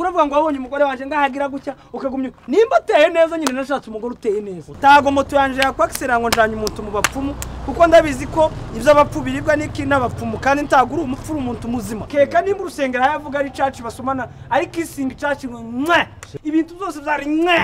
kuravuga ngo wabonye umugore wanje ngahagira gutya ukagumye nimba ateye neza nyine nashatse umugore uteye neza tago moto yanje yakwakisera ngo njanye umuntu mu bapfumu kuko ndabizi ko ivyo abapfu biribwa n'iki n'abapfumu kandi ntagura umupfu umuntu muzima keka nimba urusengera yavuga ari church basomana ari kissing church mwe ibintu byose byari mwe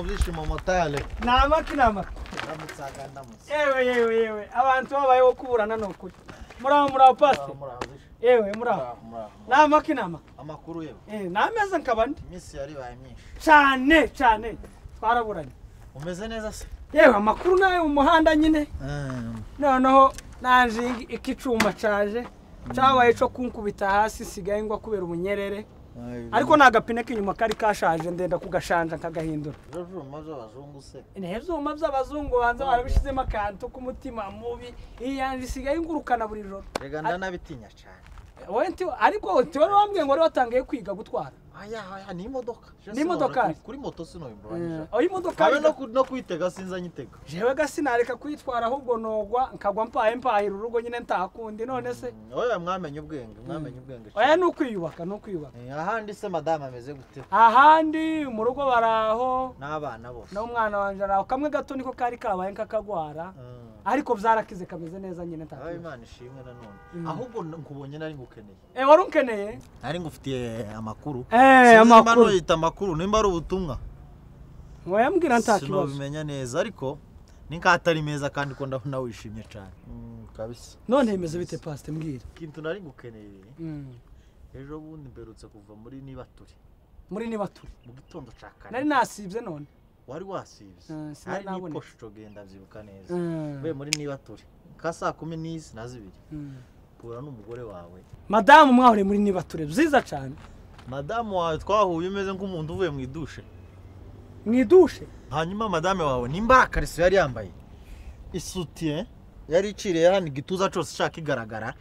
Vyishimo motale. Namaki. Ndamutsaga. Yewe. Abantu babayeho kuburana nokuri. Muraho pastor. Yewe muraho. Namaki. Amakuru yewe. Nameza nkabandi. Misi yari baye myinshi. Cyane. Twaraburanye. Umeze neza se? Yewe amakuru nayo mu muhanda nyine. Noneho nanje ikicuma caje. Cabaye cyo kunkubita hasi sigaye ngwa kubera ubunyerere. Ariko nagapine k'inyuma kari kashaje ndenda kugashanja nkagahindura. Ivyuma by'abazungu se. Ivyuma by'abazungu banza barabishizemo akantu k'umutima mubi. Iyanje sigaye ngurukana buri joro. Rega ndanabitinya cyane. Wenti ariko tiwari wambwiye ngo watangiye kwiga gutwara. Aya ni imodoka. Ni imodoka. Kuri moto sino imbranje. Oyi imodoka. Kabe no kwitega sinza nyitega. Jewe gasinareka kwitwara ahubwo nogwa nkagwa mpahira urugo nyine ntakundi none se. Oya mwamenye ubwenge. Oya nukwiyubaka. Ahandi se madame ameze gute? Ahandi mu rugo baraho n'abana bose. No mwana wanje araho kamwe gato niko kari kabaye nkakagwara. Ariko byarakize kameze neza nyine ntakundi. Imana ishimwe nanone. Ahubwo nkubonye nari ngukeneye. Wari unkeneye? Nari ngufitiye amakuru. Amakuru yita amakuru nimba ari ubutumwa. Wayambwira ntakibazo. Sinabimenya neza ariko ninkatari meza kandi ko ndabona wishimye cyane. Kabisa. None imeze bite pastor mbwira? Kintu nari ngukeneye. Ejo bundi mberutse kuva muri Nibaturi. Muri Nibaturi. Mu gitondo cakane. Nari nasibye none. Wari wasibye. Ari niposho genda vyibuka neza. We muri Nibaturi. Ka saa 10 na 2. Pura n'umugore wawe. Madame mwahore muri Nibaturi byiza cyane. Madame wawe twahuye umeze nk'umuntu uvuye mu idushe. Mu idushe? Hanyuma madame wawe nimba akariso yari yambaye. Isutiye yari iciriye hano igituza cyose shaka igaragara.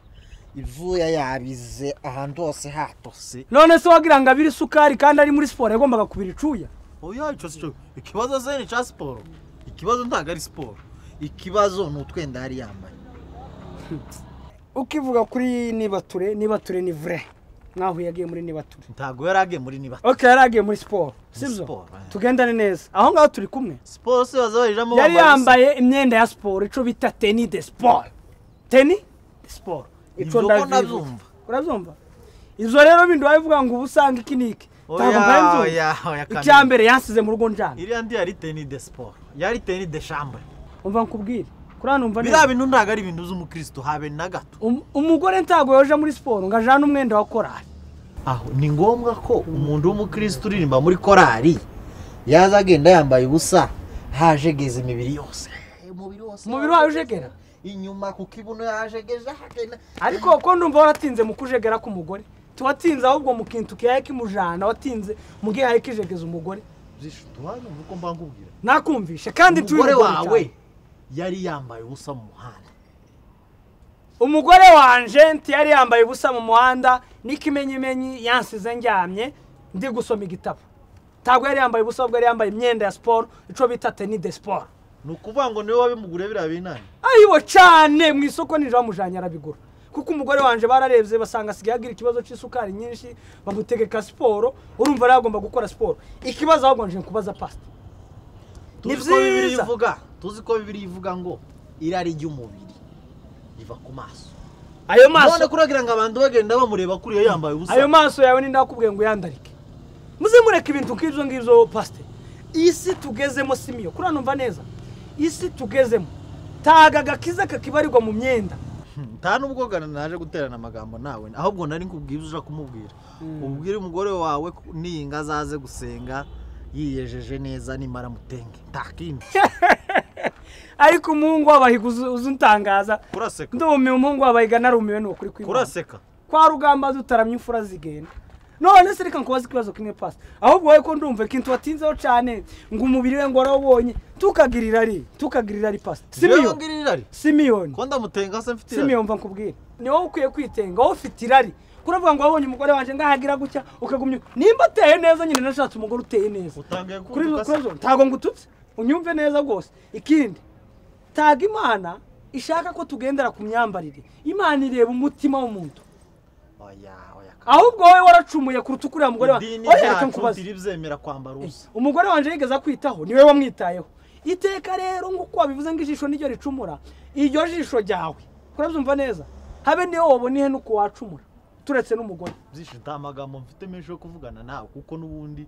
Ivuya yabize ahantu hose hatose. None se wagira ngo abiri sukari kandi ari muri sport yagombaga kubira icuya. Oya ico cyo ikibazo zene cha sport. Ikibazo ntago ari sport. Ikibazo n'utwenda yari yambaye. Ukivuga kuri Nibature ni vrai. Mwahu yagiye muri Nibature. Ntago yaragiye muri Nibature. Okay yaragiye muri sport. Sibyo? Tugendane neza. Aho ngaho turi kumwe. Sport se bazabarijamo yari yambaye imyenda ya sport ico bita tennis de sport. Tennis de sport. Ico ndavyumva. Uravyumva? Izo rero bindu bavuga ngo ubusanga ikiniki. Oya. Icyambere yansize mu rugo njana. Iri andi yari tennis de sport. Yari tennis de chambre. Umva nkubwire. Kurana umva neza. Bira bintu ndaga ari ibintu z'umukristo habe na gato. Umugore ntago yoje muri sport ngajana umwenda wa korali. Aho ni ngombwa ko umuntu w'umukristo uririmba muri korali yaza agenda yambaye ubusa hajegeza imibiri yose. Umubiri wawe ujegera. Inyuma ku kibuno yajegeje hagenda. Ariko ko ndumva waratinze mu kujegera ku mugore. Tuwatinze ahubwo mu kintu kiyaye kimujana watinze mu gihe hari kijegeza umugore. Zishutu hano uko mbangubwira. Nakumvishe kandi umugore wawe yari yambaye ubusa mu muhanda. Umugore wanje nti yari yambaye ubusa mu muhanda n'ikimenyimenyi yansize njyamye ndi gusoma igitabo. Tago yari yambaye ubusa ubwo yari yambaye imyenda ya sport ico bita tennis de sport. Nukuvuga ngo niwe wabimugure bira binani. Ayiwo cyane mu isoko nije bamujanye arabigura. Kuko umugore wanje bararebye basanga sigaye agira ikibazo c'isukari nyinshi bamutegeka sport urumva aragomba gukora sport. Ikibazo ahubwo nje kubaza pastor. Tuzi ko Bibiliya ivuga ngo irari ry'umubiri riva ku maso. Ayo maso none kuragira ngo abantu bagenda bamureba kuri yo yambaye ubusa. Ayo maso yawe ndakubwiye ngo yandarike. Muzimureka ibintu nk'ivyo ngivyo pastor. Isi tugezemo simiyo kurana numva neza. Isi tugezemo taga gakiza kakibarirwa mu myenda. Nta nubwo naje guterana amagambo nawe ahubwo nari nkubwiye uza kumubwira. Ubwire umugore wawe niyinga zaze gusenga yiyejeje neza nimara mutenge. Takindi. ariko umuhungu wabahiga uzuntangaza kuraseka ndumiye umuhungu wabahiga narumiwe nuko uri kwimana kuraseka kwa rugamba dutaramye imfura zigenda none se reka nkubaza ikibazo kimwe pasi ahubwo wowe ko ndumva ikintu watinzeho cyane ngo umubiri we ngo warawubonye tukagirira ari pasi Simiyoni ko ndamutenga se mfite Simiyoni mva nkubwire ni wowe ukwiye kwitenga wowe ufite irari kuravuga ngo wabonye umugore wanje ngahagira gutya ukagumya nimba ateye neza nyine nashatse umugore uteye neza kuri ntago ngututse unyumve neza rwose ikindi taga Imana ishaka ko tugendera ku myambarire Imana ireba umutima w'umuntu ahubwo wowe waracumuye kuruta ukuriya mugore wawe reka nkubaze iribyemera kwambara ubusa umugore wanje yigeze kwitaho niwe wamwitayeho iteka rero nguko wabivuze ngo ijisho niryo ricumura iryo jisho ryawe kurabyumva neza habe niyo wabona ihe nuko wacumura turetse n'umugore byishita amagambo mfite menshi yo kuvugana nawe kuko nubundi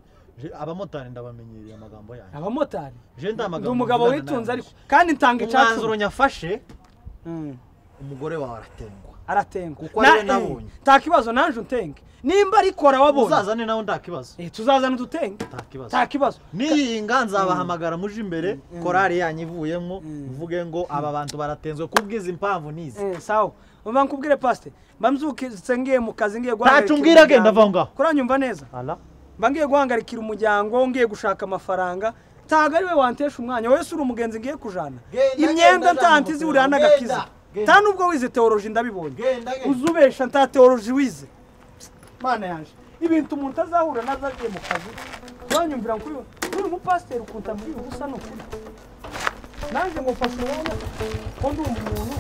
abamotari ndabamenyereye amagambo yanyu abamotari je ndamagambo umugabo witunze ariko kandi ntanga icatsi nyafashe umugore wawe aratengwa kuko ari nabonye takibazo nanje untenge nimba arikora wabonye uzazane nawe ndakibazo tuzazana udutenge takibazo niyi nganza bahamagara muje imbere korari yanyivuyemo mvuge ngo aba bantu baratenzwe kubwiza impamvu nizi sawa mba nkubwire pastor mbamzuke ngiye mu kazi ngiye guhangarika tacumbwira genda vanga kuranyumva neza mba ngiye guhangarikira umuryango ngiye gushaka amafaranga taga ari we wantesha umwanya wese uri umugenzi ngiye kujana imyenda ntanti ziburiya n'agakiza tanu ubwo wize teology ndabibonye uzubesha nta teology wize mana yanje ibintu umuntu azahura nazagiye mu kazi uranyumvira kuri umupasiteri ukunta muri ubusa no kuri nanje ngo fashe umwanya ko ndi umuntu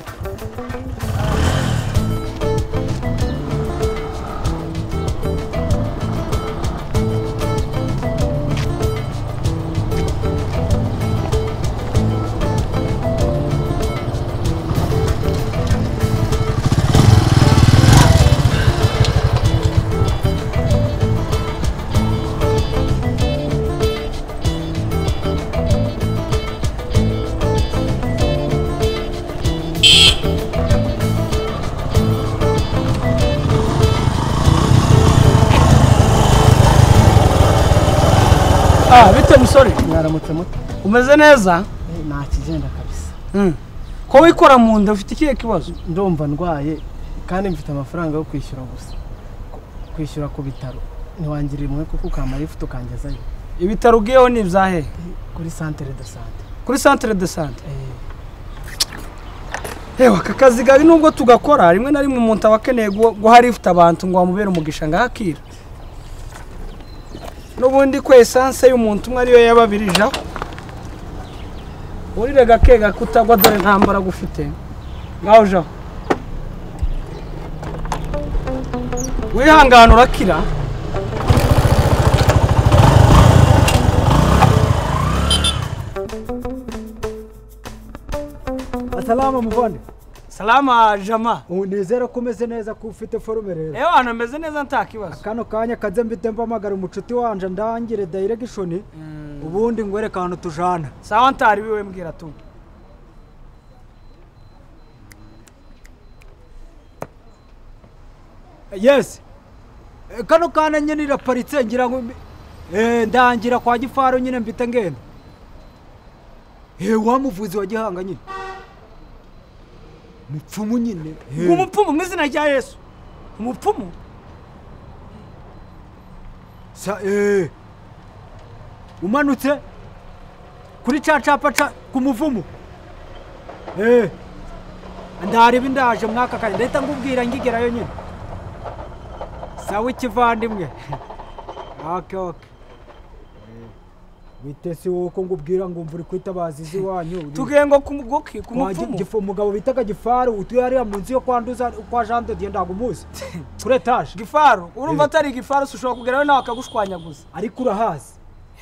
bite musore mwaramutse muto umeze neza nta kigenda kabisa ko wikora mu nda ufite ikihe kibazo ndumva ndwaye kandi mfite amafaranga yo kwishyura gusa kwishyura ku bitaro ntiwangirira imwe kuko ukamara ifu tukangezayo ibitaro ugiyeho ni ibyahe kuri centre de santé kuri centre de santé hewa aka kazi gabi nubwo tugakora rimwe na rimwe umuntu aba akeneye guhara ifite abantu ngo bamubere umugisha ngahakira n'ubundi ko esanse y'umuntu umwe ariyo yababirija urire gake gakutagwa dore ntambara gufite ngaho jaho wihangana urakira Salama muvande salama jama unizera ko umeze neza ko ufite forume rero hano meze neza nta kibazo kano kanya kaze mbite mpamagara umucuti wanje ndangire direction ubundi ngwereka ahantu tujana sawa ntari biwe mbwira tu yes kano kana nyene iraparitse ngira ngo ndangira kwa Gifaro nyine mbite ngenda wa muvuzi wa Gihanga nyine mupfumu nyine umupfumu mwizina rya Yesu umupfumu sa umanutse kuri cacapa ku muvumu ndareba ndaje mwaka kanya ndahita ngubwira ngigerayo nyine sawa ikivandimwe okay bitese uko ngubwira ngo mvuri kwitabaza izi wanyu tugengo kumugoki kumupfumu umugabo bitaga Gifaro utuye ari mu nzi yo kwanduza kwa Jean de Dieu ndagumuzi kuri etage Gifaro urumva atari Gifaro ushobora kugerayo nawe akagushwanyaguza ariko urahazi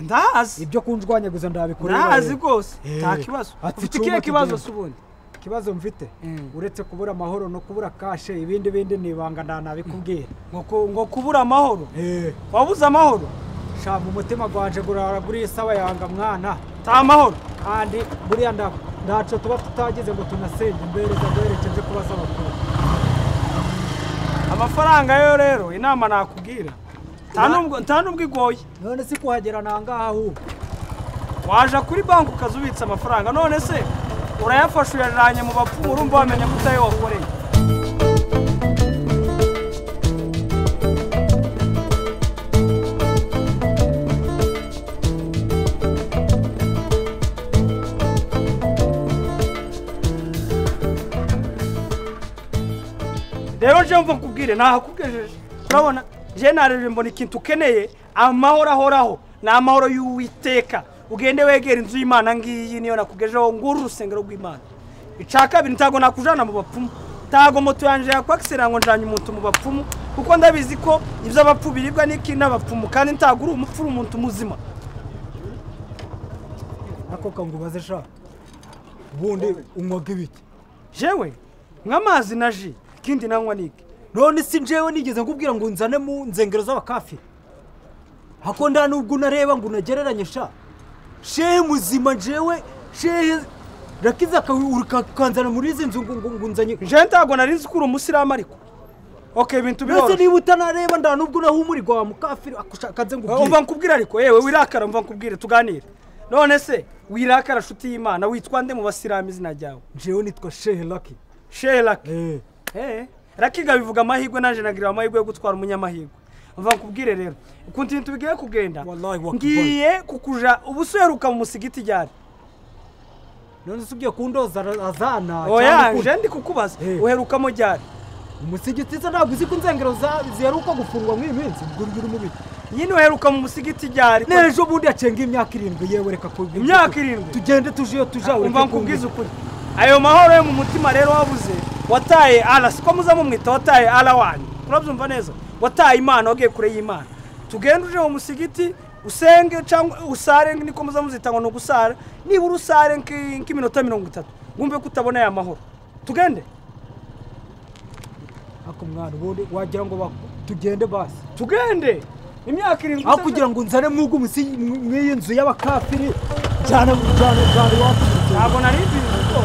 ndahazi ibyo kunjwanyaguza ndabikorera ndahazi rwose nta kibazo ufite ikihe kibazo subundi kibazo mfite uretse kubura amahoro no kubura kashe ibindi nibanga ndanabikubwira ngo kubura amahoro wabuze amahoro shamba umutima gwanje gurara guri sawa yanga mwana ta mahoro kandi buriya ndaco tuba tutagize ngo tunasenge mbereza duherekeje kubaza abakuru amafaranga yo rero inama nakubwira nta nubwo igoye none si kuhagera nangaha ahubwo waje kuri banki ukazubitsa amafaranga none se urayafashe uyajanye mu bapfumu urumva wamenya ko utayo wakoreye. Rero je mva nkubwire nahakubwejeje urabona je nareje mbona ikintu ukeneye amahoro ahoraho na amahoro y'Uwiteka ugende wegera inzu y'Imana ngiyi niyo nakugejeho nguru rusengero rw'Imana. Icaka bintu ntago nakujana mu bapfumu tago moto yanje yakwakisera ngo njanye umuntu mu bapfumu kuko ndabizi ko ivyo abapfu biribwa n'iki n'abapfumu kandi ntagura umupfu umuntu muzima. Ako kangubaze sha ubundi unywaga ibiki? Jewe nk'amazi na ji kindi nanywa niki. None si njewe nigeze nkubwira ngo nzane mu nzengero z'abakafiri hako nda nubwo nareba ngo unagereranye sha shehe muzima njewe shehe rakiza kanzana muri izi nzu ngo nzanye je ntago narizi kuri umusiramu ariko okay bintu biroro niba utanareba nda nubwo nahumurirwa wa mukafiri akaze ngubwire umva nkubwira ariko yewe wirakara umva nkubwire tuganire none se wirakara shuti y'Imana witwa nde mu basiramu izina ryawe? Jewe nitwa Shehe Lucky. Shehe Lucky Rakiga bivuga amahirwe nanje nagira amahirwe yo gutwara umunyamahirwe. Umva nkubwire rero ukuntu tubigiye kugenda ngiye kukuja ubuseruka mu musigiti ryari. None sugiye kundoza azana oya je ndi kukubaza uherukamo ryari? Umusigiti za ntabwo uzi ko inzengero ziheruka gufungwa mu iminsi guruguru mu biti nyine uheruka mu musigiti ryari? Nejo bundi yacenga imyaka 7 yewe reka ko imyaka 7 tugende tujiyo tujawe. Umva nkubwiza ukuri ayo mahoro yo mu mutima rero wabuze wataye ala siko muza mu mwita wataye ala wani urabyumva neza wataye Imana wagiye kure y'Imana. Tugende uje mu musigiti usenge cyangwa usare niko muza muzitangwa no gusara niba urusare nk'iminota 30 ngumve kutabona ya mahoro. Tugende ako mwana ubundi wagira ngo tugende basi tugende imyaka 7 aho kugira ngo nzane mwugo mw'iyi nzu y'abakafiri cyane wacu ntabwo nari bizi ko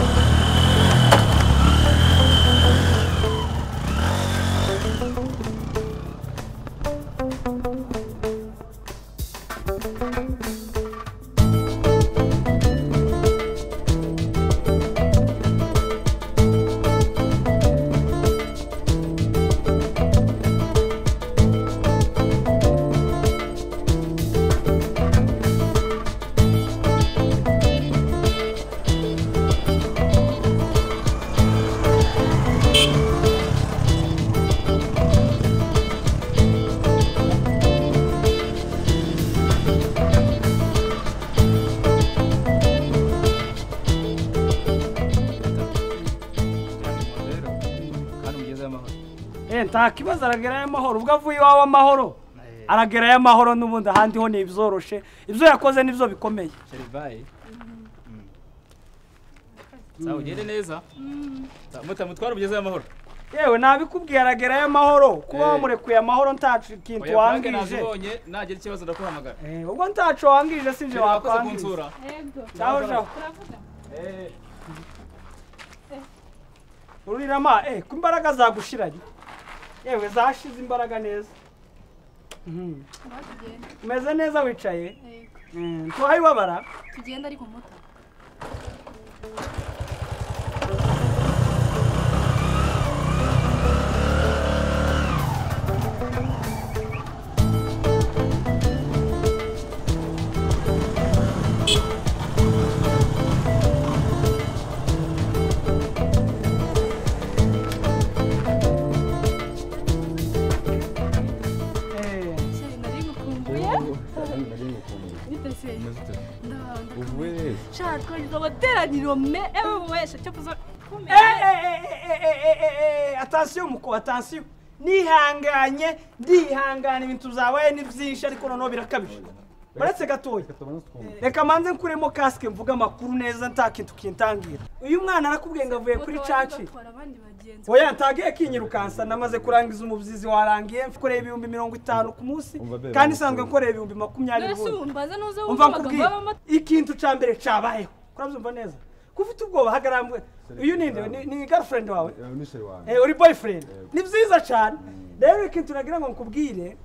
nta kibazo aragera y'amahoro ubwo avuye iwawe amahoro aragera y'amahoro n'ubundi ahandi ho nibyoroshe ibyo yakoze nivyo bikomeye. Sherivaye sawa ugende neza mutwara ugeze y'amahoro. Yewe nabikubwiye aragera y'amahoro kuba wamurekuye amahoro ntacu ikintu wangije nagira ikibazo ndakuhamagara ubwo ntacu wangije sinje wakwangije yego ciao ciao urirama kumbaraga zagushiranye yewe zashize imbaraga neza. Meze neza wicaye twahaye wabara tugenda ariko muta attention muko attention nihanganye ndihangana ibintu zawe ni byinshi ariko noneho birakabije baretse gatoya reka manze nkuremo casque mvuga amakuru neza ntakintu kintangira. Uyu mwana arakubwiye ngo avuye kuri caci oya ntagiye kinyirukansa namaze kurangiza umubyizi warangiye mfikoreye 50 ku munsi kandi sanzwe nkoreye 20 umva nkubwiye ikintu ca mbere cabayeho kurabyumva neza kufite ubwoba hagarambwe uyu ninde ni girlfriend wawe uri boyfriend ni byiza cyane rero ikintu nagira ngo nkubwire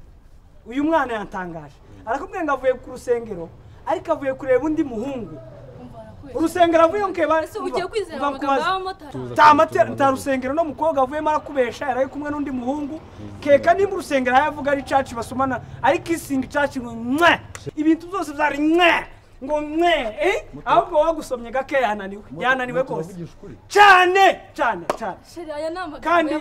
uyu mwana yantangaje arakubwiye ngo avuye ku rusengero ariko avuye kureba undi muhungu urusengero avuye nkeba ugiye kwizera amagambo y'abamotari ta rusengero no mukobwa avuyemo arakubesha yaraye kumwe n'undi muhungu keka nimba urusengero yavuga ari church basomana ari kissing church mwe ibintu byose byari mwe ngo mwe ahubwo wagusomye gake yananiwe kose cyane kandi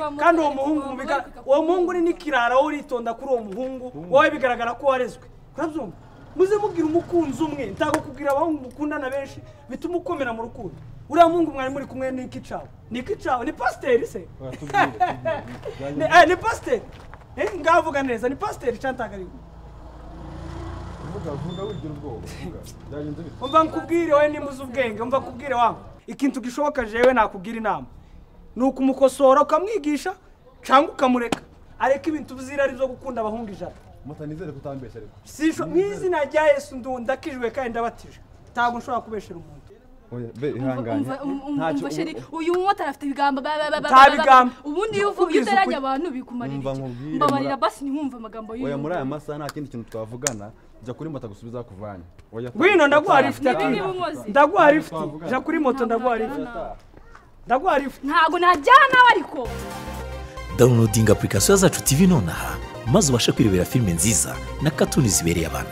uwo muhungu ni nikirara uritonda kuri uwo muhungu wowe bigaragara ko warezwe urabyumva muze mubwira umukunzi umwe ntago kubwira abahungu mukundana benshi bituma ukomera mu rukundo uriya muhungu mwari muri kumwe niki cawe ni pasiteri se ni pasiteri ngavuga neza ni pasiteri cyantagari umva nkubwire wowe nimbuze ubwenge umva kubwire wangu ikintu gishoboka jewe nakubwira inama ni ukumukosora ukamwigisha cyangwa ukamureka areka ibintu bizira ari byo gukunda abahungu ijana mutanizere kutambesha ariko sisho mwizina rya Yesu ndakijwe kandi ndabatije ntago nshobora kubeshera umuntu be ihanganye ntacyo uyu mumotari afite ibigambo ubundi iyo uteranya abantu bikumarira mbabarira basi ntimwumve amagambo y'uyu oya muri aya masaha nta kindi kintu twavugana jya kuri moto gusubiza kuvanya ngwino ndaguha lift ndaguha lift jya kuri moto ndaguha lift ntago najyana nawe ariko downloading application zacu TV nonaha maze ubashe kwirebera filime nziza na cartoon zibereye abantu.